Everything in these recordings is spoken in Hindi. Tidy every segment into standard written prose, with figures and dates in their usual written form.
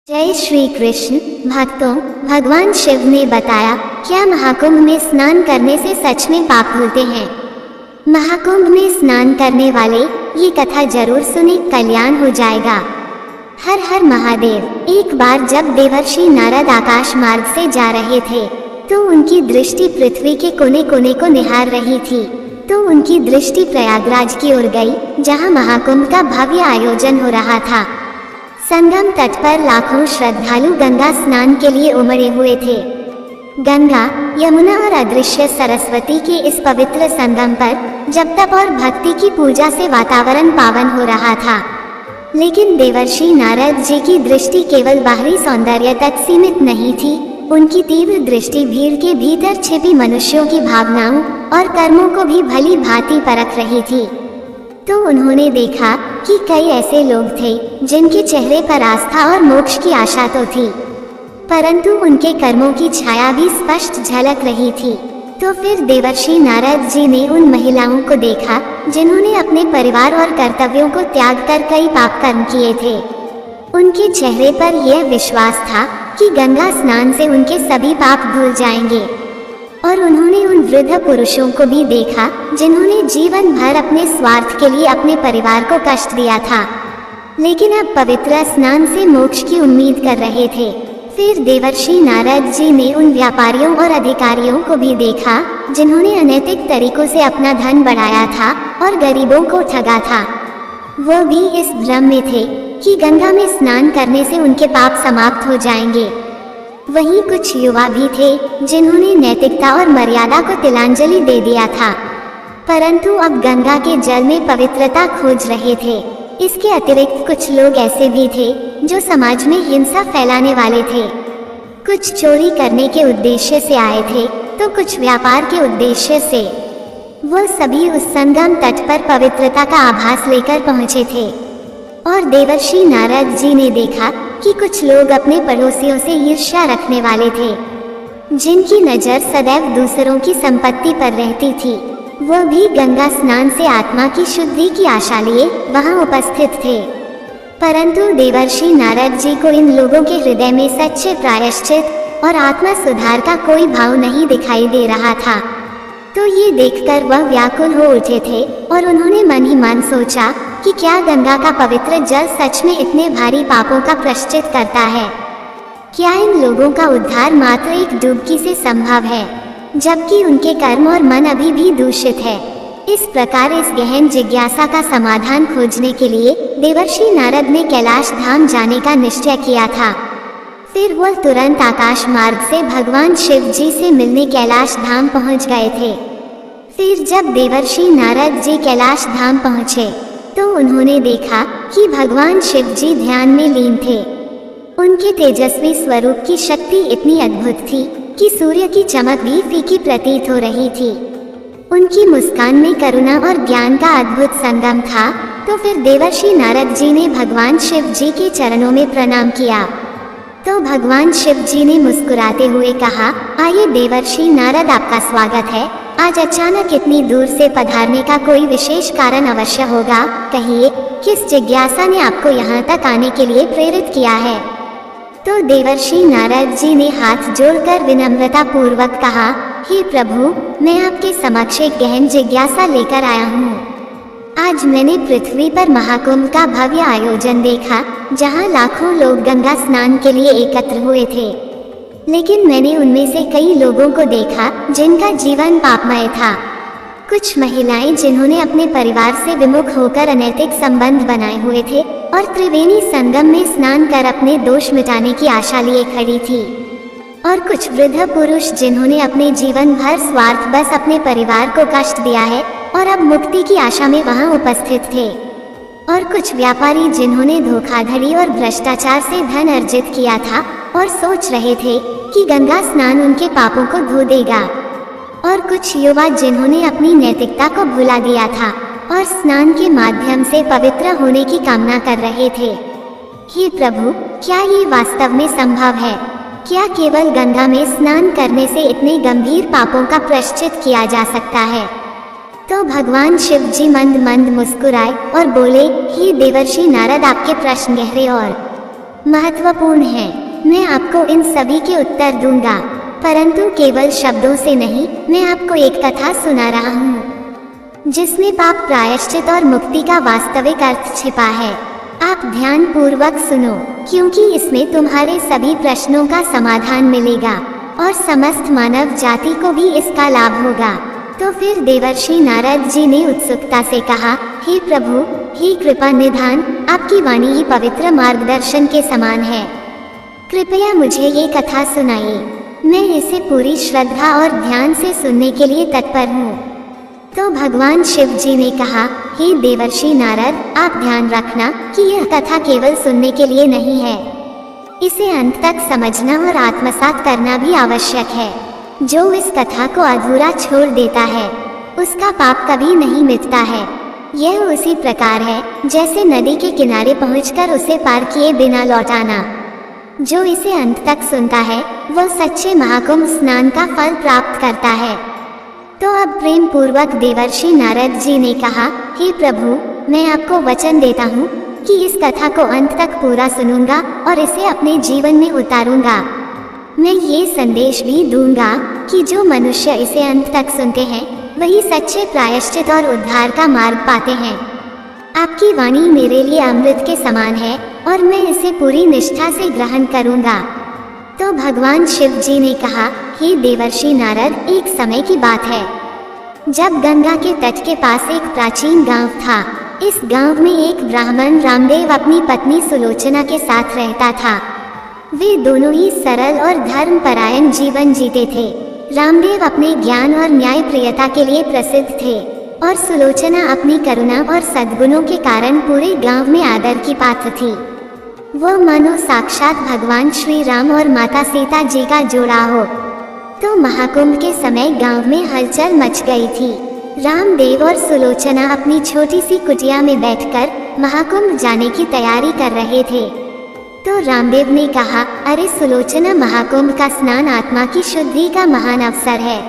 जय श्री कृष्ण भक्तों, भगवान शिव ने बताया क्या महाकुंभ में स्नान करने से सच में पाप धुलते हैं। महाकुंभ में स्नान करने वाले ये कथा जरूर सुने, कल्याण हो जाएगा। हर हर महादेव। एक बार जब देवर्षि नारद आकाश मार्ग से जा रहे थे तो उनकी दृष्टि पृथ्वी के कोने कोने को निहार रही थी। तो उनकी दृष्टि प्रयागराज की ओर गई, जहां महाकुंभ का भव्य आयोजन हो रहा था। संगम तट पर लाखों श्रद्धालु गंगा स्नान के लिए उमड़े हुए थे। गंगा, यमुना और अदृश्य सरस्वती के इस पवित्र संगम पर जप तप और भक्ति की पूजा से वातावरण पावन हो रहा था। लेकिन देवर्षि नारद जी की दृष्टि केवल बाहरी सौंदर्य तक सीमित नहीं थी। उनकी तीव्र दृष्टि भीड़ के भीतर छिपी मनुष्यों की भावनाओं और कर्मों को भी भली भांति परख रही थी। तो उन्होंने देखा कि कई ऐसे लोग थे जिनके चेहरे पर आस्था और मोक्ष की आशा तो थी, परंतु उनके कर्मों की छाया भी स्पष्ट झलक रही थी। तो फिर देवर्षि नारद जी ने उन महिलाओं को देखा जिन्होंने अपने परिवार और कर्तव्यों को त्याग कर कई पाप कर्म किए थे। उनके चेहरे पर यह विश्वास था कि गंगा स्नान से उनके सभी पाप धुल जाएंगे। और उन्होंने उन वृद्ध पुरुषों को भी देखा जिन्होंने जीवन भर अपने स्वार्थ के लिए अपने परिवार को कष्ट दिया था, लेकिन अब पवित्र स्नान से मोक्ष की उम्मीद कर रहे थे। फिर देवर्षि नारद जी ने उन व्यापारियों और अधिकारियों को भी देखा जिन्होंने अनैतिक तरीकों से अपना धन बढ़ाया था और गरीबों को ठगा था। वो भी इस भ्रम में थे कि गंगा में स्नान करने से उनके पाप समाप्त हो जाएंगे। वहीं कुछ युवा भी थे जिन्होंने नैतिकता और मर्यादा को तिलांजलि दे दिया था, परंतु अब गंगा के जल में पवित्रता खोज रहे थे। इसके अतिरिक्त कुछ लोग ऐसे भी थे जो समाज में हिंसा फैलाने वाले थे। कुछ चोरी करने के उद्देश्य से आए थे तो कुछ व्यापार के उद्देश्य से। वो सभी उस संगम तट पर पवित्रता का आभास लेकर पहुंचे थे। और देवर्षि नारद जी ने देखा कि कुछ लोग अपने पड़ोसियों से ईर्ष्या रखने वाले थे, जिनकी नजर सदैव दूसरों की संपत्ति पर रहती थी। वह भी गंगा स्नान से आत्मा की शुद्धि की आशा लिए वहां उपस्थित थे, परंतु देवर्षि नारद जी को इन लोगों के हृदय में सच्चे प्रायश्चित और आत्मा सुधार का कोई भाव नहीं दिखाई दे रहा था। तो ये देखकर वह व्याकुल हो उठे थे और उन्होंने मन ही मन सोचा कि क्या गंगा का पवित्र जल सच में इतने भारी पापों का प्रायश्चित करता है? क्या इन लोगों का उद्धार मात्र एक डुबकी से संभव है, जबकि उनके कर्म और मन अभी भी दूषित है? इस प्रकार इस गहन जिज्ञासा का समाधान खोजने के लिए देवर्षि नारद ने कैलाश धाम जाने का निश्चय किया था। फिर वह तुरंत आकाश मार्ग से भगवान शिव जी से मिलने कैलाश धाम पहुंच गए थे। फिर जब देवर्षि नारद जी कैलाश धाम पहुंचे तो उन्होंने देखा कि भगवान शिव जी ध्यान में लीन थे। उनके तेजस्वी स्वरूप की शक्ति इतनी अद्भुत थी कि सूर्य की चमक भी फीकी प्रतीत हो रही थी। उनकी मुस्कान में करुणा और ज्ञान का अद्भुत संगम था। तो फिर देवर्षि नारद जी ने भगवान शिव जी के चरणों में प्रणाम किया। तो भगवान शिव जी ने मुस्कुराते हुए कहा, आइए देवर्षि नारद, आपका स्वागत है। आज अचानक इतनी दूर से पधारने का कोई विशेष कारण अवश्य होगा। कहिए, किस जिज्ञासा ने आपको यहाँ तक आने के लिए प्रेरित किया है? तो देवर्षि नारद जी ने हाथ जोड़कर विनम्रता पूर्वक कहा, हे प्रभु, मैं आपके समक्ष एक गहन जिज्ञासा लेकर आया हूँ। आज मैंने पृथ्वी पर महाकुंभ का भव्य आयोजन देखा, जहाँ लाखों लोग गंगा स्नान के लिए एकत्र हुए थे। लेकिन मैंने उनमें से कई लोगों को देखा जिनका जीवन पापमय था। कुछ महिलाएं जिन्होंने अपने परिवार से विमुख होकर अनैतिक संबंध बनाए हुए थे और त्रिवेणी संगम में स्नान कर अपने दोष मिटाने की आशा लिए खड़ी थी। और कुछ वृद्ध पुरुष जिन्होंने अपने जीवन भर स्वार्थ बस अपने परिवार को कष्ट दिया है और अब मुक्ति की आशा में वहां उपस्थित थे। और कुछ व्यापारी जिन्होंने धोखाधड़ी और भ्रष्टाचार से धन अर्जित किया था और सोच रहे थे कि गंगा स्नान उनके पापों को धो देगा। और कुछ युवा जिन्होंने अपनी नैतिकता को भुला दिया था और स्नान के माध्यम से पवित्र होने की कामना कर रहे थे। हे प्रभु, क्या ये वास्तव में संभव है? क्या केवल गंगा में स्नान करने से इतने गंभीर पापों का प्रायश्चित किया जा सकता है? तो भगवान शिव जी मंद मंद मुस्कुराए और बोले, हे देवर्षि नारद, आपके प्रश्न गहरे और महत्वपूर्ण हैं। मैं आपको इन सभी के उत्तर दूंगा, परंतु केवल शब्दों से नहीं। मैं आपको एक कथा सुना रहा हूँ जिसमें पाप प्रायश्चित और मुक्ति का वास्तविक अर्थ छिपा है। आप ध्यान पूर्वक सुनो, क्योंकि इसमें तुम्हारे सभी प्रश्नों का समाधान मिलेगा और समस्त मानव जाति को भी इसका लाभ होगा। तो फिर देवर्षि नारद जी ने उत्सुकता से कहा, हे प्रभु, हे कृपा निधान, आपकी वाणी ही पवित्र मार्गदर्शन के समान है। कृपया मुझे ये कथा सुनाइए। मैं इसे पूरी श्रद्धा और ध्यान से सुनने के लिए तत्पर हूँ। तो भगवान शिव जी ने कहा, हे देवर्षि नारद, आप ध्यान रखना कि यह कथा केवल सुनने के लिए नहीं है, इसे अंत तक समझना और आत्मसात करना भी आवश्यक है। जो इस कथा को अधूरा छोड़ देता है उसका पाप कभी नहीं मिटता है। यह उसी प्रकार है जैसे नदी के किनारे पहुंचकर उसे पार किए बिना लौटाना। जो इसे अंत तक सुनता है वह सच्चे महाकुंभ स्नान का फल प्राप्त करता है। तो अब प्रेम पूर्वक देवर्षि नारद जी ने कहा, हे प्रभु, मैं आपको वचन देता हूँ कि इस कथा को अंत तक पूरा सुनूंगा और इसे अपने जीवन में उतारूंगा। मैं ये संदेश भी दूंगा कि जो मनुष्य इसे अंत तक सुनते हैं वही सच्चे प्रायश्चित और उद्धार का मार्ग पाते हैं। आपकी वाणी मेरे लिए अमृत के समान है और मैं इसे पूरी निष्ठा से ग्रहण करूंगा। तो भगवान शिव जी ने कहा, हे देवर्षि नारद, एक समय की बात है जब गंगा के तट के पास एक प्राचीन गांव था। इस गांव में एक ब्राह्मण रामदेव अपनी पत्नी सुलोचना के साथ रहता था। वे दोनों ही सरल और धर्मपरायण जीवन जीते थे। रामदेव अपने ज्ञान और न्यायप्रियता के लिए प्रसिद्ध थे और सुलोचना अपनी करुणा और सद्गुणों के कारण पूरे गांव में आदर की पात्र थी। वह मानो साक्षात भगवान श्री राम और माता सीता जी का जोड़ा हो। तो महाकुंभ के समय गांव में हलचल मच गई थी। रामदेव और सुलोचना अपनी छोटी सी कुटिया में बैठकर महाकुंभ जाने की तैयारी कर रहे थे। तो रामदेव ने कहा, अरे सुलोचना, महाकुंभ का स्नान आत्मा की शुद्धि का महान अवसर है,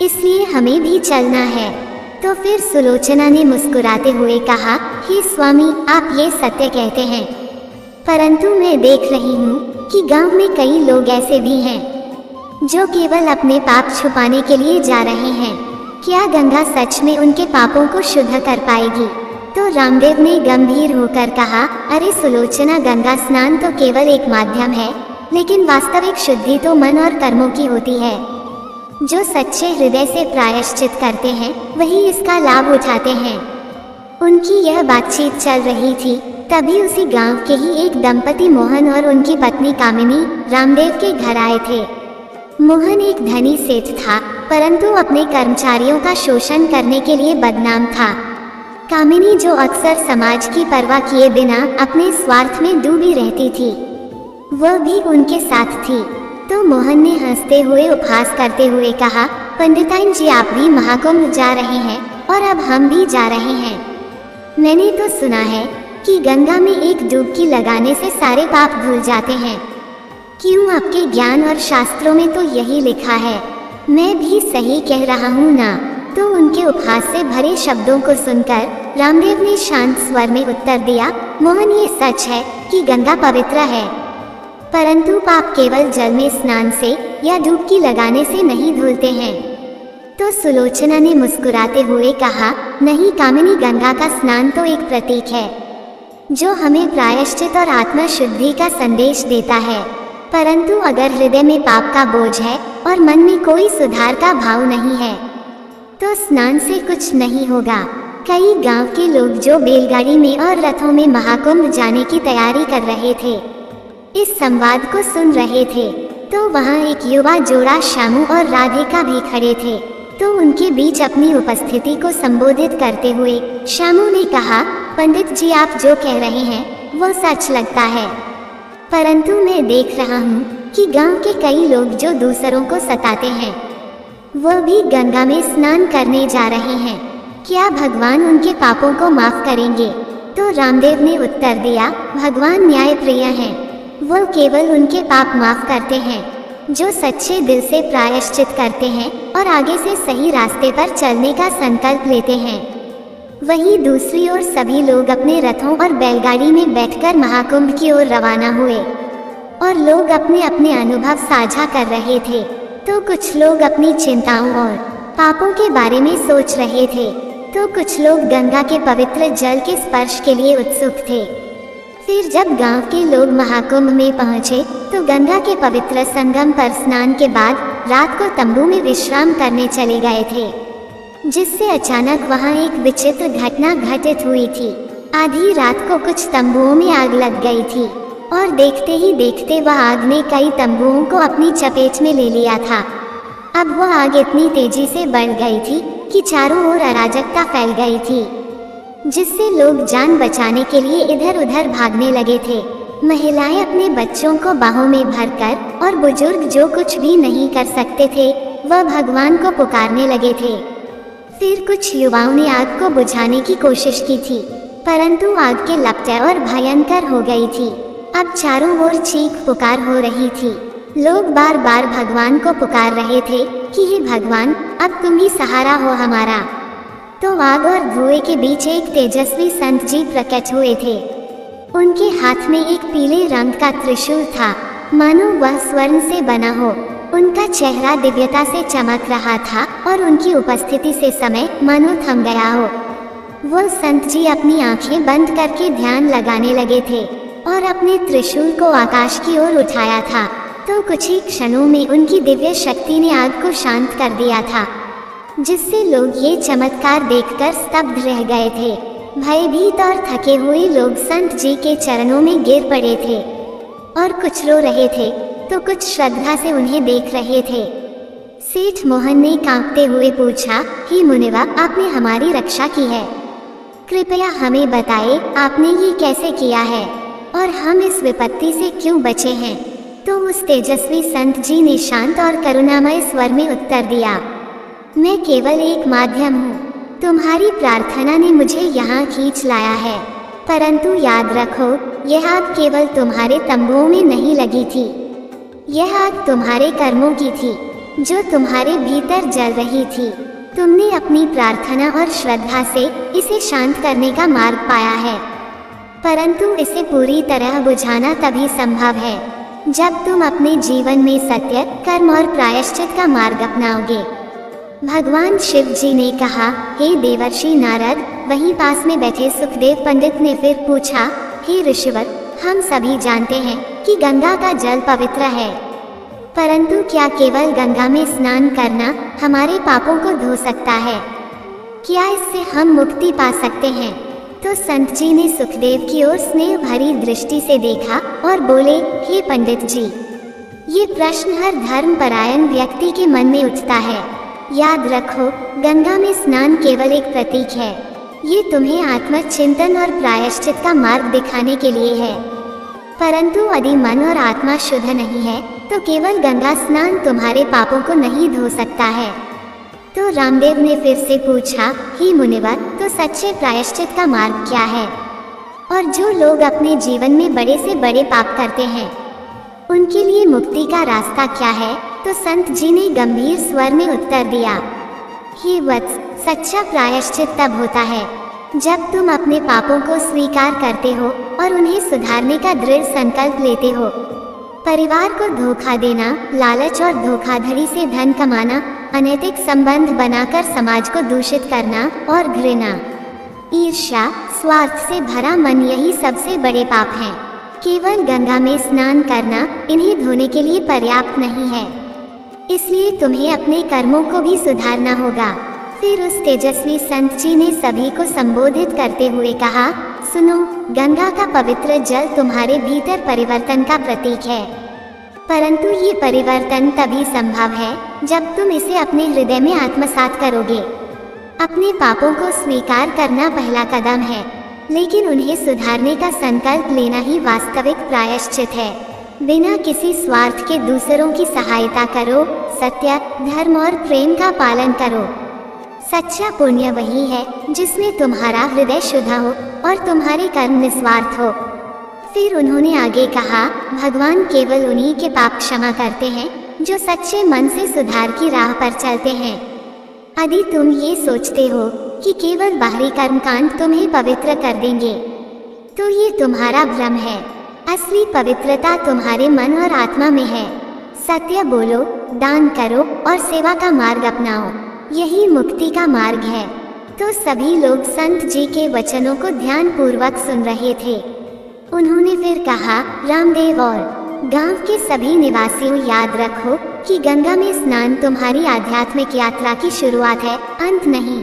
इसलिए हमें भी चलना है। तो फिर सुलोचना ने मुस्कुराते हुए कहा, हे स्वामी, आप ये सत्य कहते हैं, परंतु मैं देख रही हूँ कि गांव में कई लोग ऐसे भी हैं जो केवल अपने पाप छुपाने के लिए जा रहे हैं। क्या गंगा सच में उनके पापों को शुद्ध कर पाएगी? तो रामदेव ने गंभीर होकर कहा, अरे सुलोचना, गंगा स्नान तो केवल एक माध्यम है, लेकिन वास्तविक शुद्धि तो मन और कर्मों की होती है। जो सच्चे हृदय से प्रायश्चित करते हैं वही इसका लाभ उठाते हैं। उनकी यह बातचीत चल रही थी, तभी उसी गांव के ही एक दंपति मोहन और उनकी पत्नी कामिनी रामदेव के घर आए थे। मोहन एक धनी सेठ था, परंतु अपने कर्मचारियों का शोषण करने के लिए बदनाम था। कामिनी, जो अक्सर समाज की परवाह किए बिना अपने स्वार्थ में डूबी रहती थी, वह भी उनके साथ थी। तो मोहन ने हंसते हुए उपहास करते हुए कहा, पंडिताइन जी, आप भी महाकुंभ जा रहे हैं और अब हम भी जा रहे हैं। मैंने तो सुना है कि गंगा में एक डुबकी लगाने से सारे पाप धुल जाते हैं। क्यों, आपके ज्ञान और शास्त्रों में तो यही लिखा है। मैं भी सही कह रहा हूँ ना? तो उनके उपहास से भरे शब्दों को सुनकर रामदेव ने शांत स्वर में उत्तर दिया, मोहन, ये सच है कि गंगा पवित्र है, परंतु पाप केवल जल में स्नान से या डुबकी लगाने से नहीं धुलते हैं। तो सुलोचना ने मुस्कुराते हुए कहा, नहीं कामिनी, गंगा का स्नान तो एक प्रतीक है जो हमें प्रायश्चित और आत्मा शुद्धि का संदेश देता है, परंतु अगर हृदय में पाप का बोझ है और मन में कोई सुधार का भाव नहीं है तो स्नान से कुछ नहीं होगा। कई गांव के लोग जो बैलगाड़ी में और रथों में महाकुंभ जाने की तैयारी कर रहे थे, इस संवाद को सुन रहे थे। तो वहां एक युवा जोड़ा श्यामू और राधिका भी खड़े थे। तो उनके बीच अपनी उपस्थिति को संबोधित करते हुए श्यामू ने कहा, पंडित जी, आप जो कह रहे हैं वो सच लगता है, परंतु मैं देख रहा हूँ कि गांव के कई लोग जो दूसरों को सताते हैं वह भी गंगा में स्नान करने जा रहे हैं। क्या भगवान उनके पापों को माफ करेंगे? तो रामदेव ने उत्तर दिया, भगवान न्यायप्रिय हैं, वह केवल उनके पाप माफ करते हैं जो सच्चे दिल से प्रायश्चित करते हैं और आगे से सही रास्ते पर चलने का संकल्प लेते हैं। वहीं दूसरी ओर सभी लोग अपने रथों और बैलगाड़ी में बैठकर महाकुंभ की ओर रवाना हुए और लोग अपने अपने अनुभव साझा कर रहे थे। तो कुछ लोग अपनी चिंताओं और पापों के बारे में सोच रहे थे, तो कुछ लोग गंगा के पवित्र जल के स्पर्श के लिए उत्सुक थे। फिर जब गांव के लोग महाकुंभ में पहुंचे तो गंगा के पवित्र संगम पर स्नान के बाद रात को तंबू में विश्राम करने चले गए थे, जिससे अचानक वहां एक विचित्र घटना घटित हुई थी। आधी रात को कुछ तंबुओं में आग लग गई थी और देखते ही देखते वह आग ने कई तंबुओं को अपनी चपेट में ले लिया था। अब वह आग इतनी तेजी से बढ़ गई थी कि चारों ओर अराजकता फैल गई थी, जिससे लोग जान बचाने के लिए इधर उधर भागने लगे थे। महिलाएं अपने बच्चों को बाहों में भरकर और बुजुर्ग जो कुछ भी नहीं कर सकते थे वह भगवान को पुकारने लगे थे। फिर कुछ युवाओं ने आग को बुझाने की कोशिश की थी, परंतु आग के लपटें और भयंकर हो गई थी। अब चारों ओर चीख पुकार हो रही थी। लोग बार बार भगवान को पुकार रहे थे कि हे भगवान, अब तुम ही सहारा हो हमारा। तो आग और धुएं के बीच एक तेजस्वी संत जी प्रकट हुए थे। उनके हाथ में एक पीले रंग का त्रिशूल था, मानो वह स्वर्ण से बना हो। उनका चेहरा दिव्यता से चमक रहा था और उनकी उपस्थिति से समय मानो थम गया हो। वह संत जी अपनी आंखें बंद करके ध्यान लगाने लगे थे और अपने त्रिशूल को आकाश की ओर उठाया था। तो कुछ ही क्षणों में उनकी दिव्य शक्ति ने आग को शांत कर दिया था, जिससे लोग ये चमत्कार देखकर स्तब्ध रह गए थे। भयभीत और थके हुए लोग संत जी के चरणों में गिर पड़े थे और कुछ रो रहे थे तो कुछ श्रद्धा से उन्हें देख रहे थे। सेठ मोहन ने कांपते हुए पूछा, हे मुनिवा, आपने हमारी रक्षा की है, कृपया हमें बताएं आपने ये कैसे किया है और हम इस विपत्ति से क्यों बचे हैं। तो उस तेजस्वी संत जी ने शांत और करुणामय स्वर में उत्तर दिया, मैं केवल एक माध्यम हूँ। तुम्हारी प्रार्थना ने मुझे यहाँ खींच लाया है, परंतु याद रखो, यह आग केवल तुम्हारे तंबुओं में नहीं लगी थी। यह आग तुम्हारे कर्मों की थी जो तुम्हारे भीतर जल रही थी। तुमने अपनी प्रार्थना और श्रद्धा से इसे शांत करने का मार्ग पाया है, परंतु इसे पूरी तरह बुझाना तभी संभव है जब तुम अपने जीवन में सत्य, कर्म और प्रायश्चित का मार्ग अपनाओगे। भगवान शिव जी ने कहा, हे देवर्षि नारद। वहीं पास में बैठे सुखदेव पंडित ने फिर पूछा, हे ऋषिवर, हम सभी जानते हैं कि गंगा का जल पवित्र है, परंतु क्या केवल गंगा में स्नान करना हमारे पापों को धो सकता है? क्या इससे हम मुक्ति पा सकते हैं? तो संत जी ने सुखदेव की ओर स्नेह भरी दृष्टि से देखा और बोले, हे पंडित जी, ये प्रश्न हर धर्म परायण व्यक्ति के मन में उठता है। याद रखो, गंगा में स्नान केवल एक प्रतीक है। ये तुम्हें आत्मचिंतन और प्रायश्चित का मार्ग दिखाने के लिए है, परंतु यदि मन और आत्मा शुद्ध नहीं है तो केवल गंगा स्नान तुम्हारे पापों को नहीं धो सकता है। तो रामदेव ने फिर से पूछा, हे मुनिवर, तो सच्चे प्रायश्चित का मार्ग क्या है? और जो लोग अपने जीवन में बड़े से बड़े पाप करते हैं उनके लिए मुक्ति का रास्ता क्या है? तो संत जी ने गंभीर स्वर में उत्तर दिया, हे वत्स, सच्चा प्रायश्चित तब होता है जब तुम अपने पापों को स्वीकार करते हो और उन्हें सुधारने का दृढ़ संकल्प लेते हो। परिवार को धोखा देना, लालच और धोखाधड़ी से धन कमाना, अनैतिक संबंध बनाकर समाज को दूषित करना और घृणा, ईर्ष्या, स्वार्थ से भरा मन, यही सबसे बड़े पाप हैं। केवल गंगा में स्नान करना इन्हें धोने के लिए पर्याप्त नहीं है, इसलिए तुम्हें अपने कर्मों को भी सुधारना होगा। फिर उस तेजस्वी संत जी ने सभी को संबोधित करते हुए कहा, सुनो, गंगा का पवित्र जल तुम्हारे भीतर परिवर्तन का प्रतीक है, परंतु ये परिवर्तन तभी संभव है जब तुम इसे अपने हृदय में आत्मसात करोगे। अपने पापों को स्वीकार करना पहला कदम है, लेकिन उन्हें सुधारने का संकल्प लेना ही वास्तविक प्रायश्चित है। बिना किसी स्वार्थ के दूसरों की सहायता करो, सत्य, धर्म और प्रेम का पालन करो। सच्चा पुण्य वही है जिसमें तुम्हारा हृदय शुद्ध हो और तुम्हारे कर्म निस्वार्थ हो। फिर उन्होंने आगे कहा, भगवान केवल उन्हीं के पाप क्षमा करते हैं जो सच्चे मन से सुधार की राह पर चलते हैं। यदि तुम ये सोचते हो कि केवल बाहरी कर्मकांड तुम्हें पवित्र कर देंगे, तो ये तुम्हारा भ्रम है। असली पवित्रता तुम्हारे मन और आत्मा में है। सत्य बोलो, दान करो और सेवा का मार्ग अपनाओ, यही मुक्ति का मार्ग है। तो सभी लोग संत जी के वचनों को ध्यान पूर्वक सुन रहे थे। उन्होंने फिर कहा, रामदेव और गांव के सभी निवासियों, याद रखो कि गंगा में स्नान तुम्हारी आध्यात्मिक यात्रा की शुरुआत है, अंत नहीं।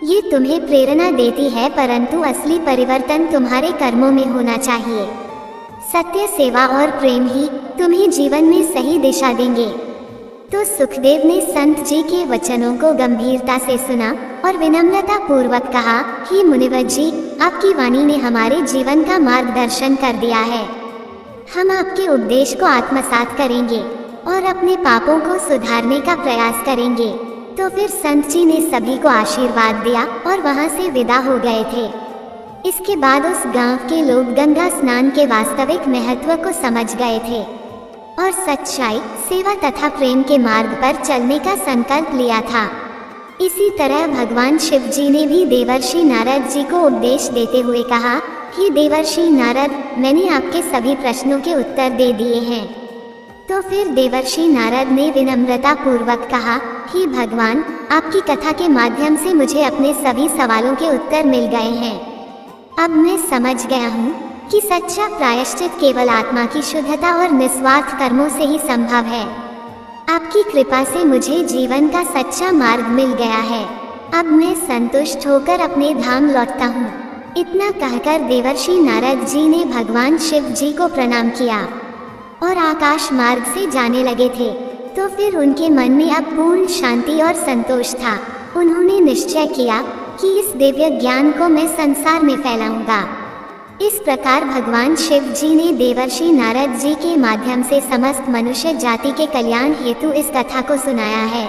ये तुम्हें प्रेरणा देती है, परंतु असली परिवर्तन तुम्हारे कर्मों में होना चाहिए। सत्य, सेवा और प्रेम ही तुम्हें जीवन में सही दिशा देंगे। तो सुखदेव ने संत जी के वचनों को गंभीरता से सुना और विनम्रता पूर्वक कहा, हे मुनिवर जी, आपकी वाणी ने हमारे जीवन का मार्गदर्शन कर दिया है। हम आपके उपदेश को आत्मसात करेंगे और अपने पापों को सुधारने का प्रयास करेंगे। तो फिर संत जी ने सभी को आशीर्वाद दिया और वहां से विदा हो गए थे। इसके बाद उस गांव के लोग गंगा स्नान के वास्तविक महत्व को समझ गए थे और सच्चाई, सेवा तथा प्रेम के मार्ग पर चलने का संकल्प लिया था। इसी तरह भगवान शिव जी ने भी देवर्षि नारद जी को उपदेश देते हुए कहा, कि देवर्षि नारद, मैंने आपके सभी प्रश्नों के उत्तर दे दिए हैं। तो फिर देवर्षि नारद ने विनम्रता पूर्वक कहा, कि भगवान, आपकी कथा के माध्यम से मुझे अपने सभी सवालों के उत्तर मिल गए हैं। अब मैं समझ गया हूँ कि सच्चा प्रायश्चित केवल आत्मा की शुद्धता और निस्वार्थ कर्मों से ही संभव है। आपकी कृपा से मुझे जीवन का सच्चा मार्ग मिल गया है। अब मैं संतुष्ट होकर अपने धाम लौटता हूँ। इतना कहकर देवर्षि नारद जी ने भगवान शिव जी को प्रणाम किया और आकाश मार्ग से जाने लगे थे। तो फिर उनके मन में अब पूर्ण शांति और संतोष था। उन्होंने निश्चय किया कि इस दिव्य ज्ञान को मैं संसार में फैलाऊंगा। इस प्रकार भगवान शिव जी ने देवर्षि नारद जी के माध्यम से समस्त मनुष्य जाति के कल्याण हेतु इस कथा को सुनाया है।